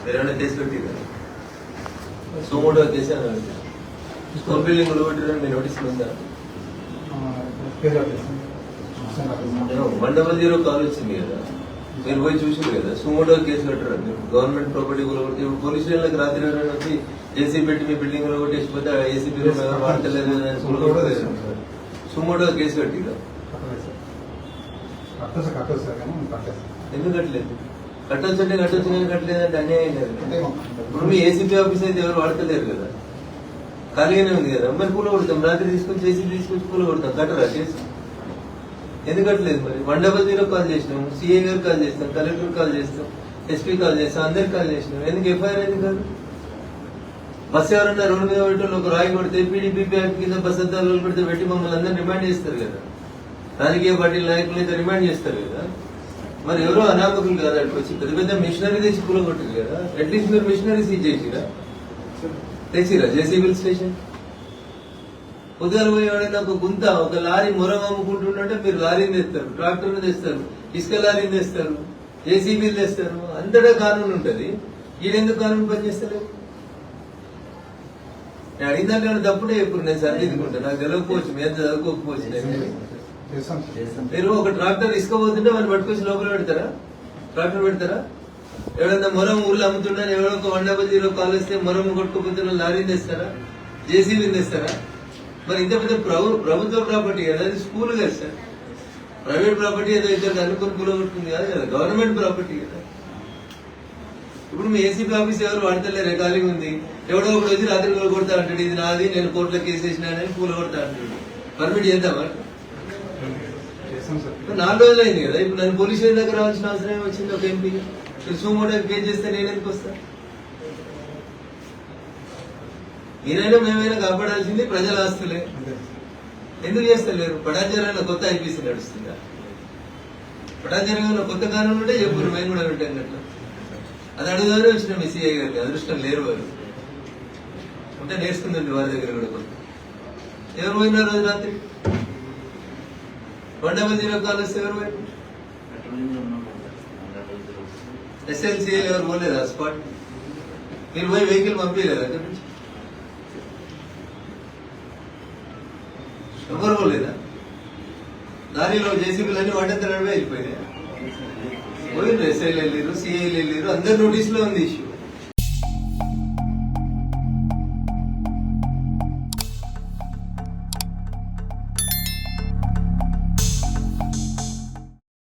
మీరేమైనా కేసు పెట్టిరా? Suo motu case అని స్కూల్ బిల్డింగ్ కొట్టడం మీ నోటీసులు ఉందా? 100 కాల్ వచ్చింది కదా, మీరు పోయి చూసారు కదా. సుమోటో కేసు కట్టరు మీరు, గవర్నమెంట్ ప్రాపర్టీ కొట్టి. ఇప్పుడు పోలీస్ స్టేషన్లకు రాత్రి వచ్చి ఏసీ పెట్టి మీ బిల్డింగ్ లో కొట్టేసిపోతే ఏసీబీ వాడతలేదు. సుమోటో కేసు కట్టిరా? ఎందుకు కట్టలేదు? కట్టొచ్చు అంటే కట్టొచ్చు కానీ కట్టలేదంటే అన్యాయం కదా. ఇప్పుడు మీ ఏసీబీ ఆఫీస్ అయితే ఎవరు వాడతలేరు కదా, ఖాళీగానే ఉంది కదా. మరి పూల కొడతాం, రాత్రి తీసుకొచ్చి ఏసీ తీసుకొచ్చి పూల కొడతాం. కట్టరా కేసు? ఎందుకు కట్టలేదు? మరి 100 కాల్ చేసినాం, సిఐ గారు కాల్ చేస్తాం, కలెక్టర్ కాల్ చేస్తాం, ఎస్పీ కాల్ చేస్తాం, అందరికి కాల్ చేసినాం. ఎందుకు ఎఫ్ఐఆర్ అయింది కాదు? బస్సు ఎవరన్నా రోడ్డు మీద పెట్టడం ఒక రాయి కొడితే పీడీపీ యాక్ట్ కింద బస్ అద్దాలు పెడితే పెట్టి మమ్మల్ని అందరినీ రిమాండ్ చేస్తారు కదా. రాజకీయ పార్టీల నాయకులు అయితే రిమాండ్ చేస్తారు కదా. మరి ఎవరో అనామకులు కదా అటు వచ్చి పెద్ద పెద్ద మిషనరీ తెచ్చి పూల కొట్టారు కదా. అట్లీస్ట్ మీరు మిషనరీ సీజ్ చేసిరా? తెచ్చిరా జేసీబీ స్టేషన్? పొద్దుగాల పోయేవాడైనా ఒక గుంత, ఒక లారీ మొరం అమ్ముకుంటుంటే మీరు లారీని తెస్తారు, ట్రాక్టర్ని తెస్తారు, ఇసుక లారీని తెస్తారు, జేసీబీలు తెస్తారు. అంతటా కానూన్ ఉంటది. ఈడెందుకు కానూన్ పనిచేస్తలేదు? నేను అడిగిందంటే తప్పుడే ఇప్పుడు నేను సరిదిద్దుకుంటా. నాకు తెలియకపోవచ్చు, మీరు చదువుకోకపోవచ్చు. మీరు ఒక ట్రాక్టర్ ఇసుక పోతుంటే వాళ్ళు పట్టుకొచ్చి లోపల పెడతారా? ట్రాక్టర్ పెడతారా? ఎవడన్నా మొరం ఊర్లో అమ్ముతుండని ఎవడో ఒక 100 కాల్ వస్తే మొరం కొట్టుకుపోతున్న లారీని తెస్తారా? జేసీబీని తెస్తారా? మరి ఇంత పెద్ద ప్రభుత్వ ప్రాపర్టీ కదా, అది స్కూల్ కదా సార్. ప్రైవేట్ ప్రాపర్టీ ఏదో ఇద్దరు అనుకుని కూలగొట్టుకుంది కాదు కదా, గవర్నమెంట్ ప్రాపర్టీ కదా. ఇప్పుడు మీ ఏసీబీ ఆఫీస్ ఎవరు వాడతలేరు, ఖాళీగా ఉంది. ఎవడో ఒకటి వచ్చి రాత్రి కూలగొడతా అంటాడు, ఇది నాది, నేను కోర్టులో కేసు వేసినానని కూలగొడతా అంటాడు. పర్మిట్ చేద్దామా? 4 రోజులు అయింది కదా. ఇప్పుడు నన్ను పోలీస్ స్టేషన్ దగ్గర రావాల్సిన అవసరం వచ్చింది ఒక ఎంపీగా. సుమోటో కేసు చేస్తే నేను ఎందుకు వస్తా? మీరైనా మేమైనా కాపాడాల్సింది ప్రజల ఆస్తులే. ఎందుకు చేస్తలేరు? పటాచారంలో కొత్త ఐపీసీ నడుస్తుందా? పటాచారంలో కొత్త కానూన్ ఉంటే చెప్పు, మేము కూడా వింటాం అట్లా. అది అడుగుదానే వచ్చిన మీ సిఐ గారికి. అదృష్టం లేరు వారు, ఉంటే నేర్చుకుందండి వారి దగ్గర కూడా కొంత. ఎవరు పోయినారు రోజు రాత్రి? 100 కాల్ వస్తే ఎవరు పోయిన? ఎస్ఎల్సీఏ ఎవరు పోలేదా స్పాట్? మీరు పోయి వెహికల్ పంపించలేదు అక్కడి నుంచి? ఎవరు పోలేదా? దారిలో జేసీబీలు అన్ని వాటంతా నడివే వెళ్ళిపోయినాయి. పోయిండ్రు, ఎస్ఐలు వెళ్ళారు, సిఐలు వెళ్ళారు, అందరు నోటీసులో ఉంది ఇష్యూ.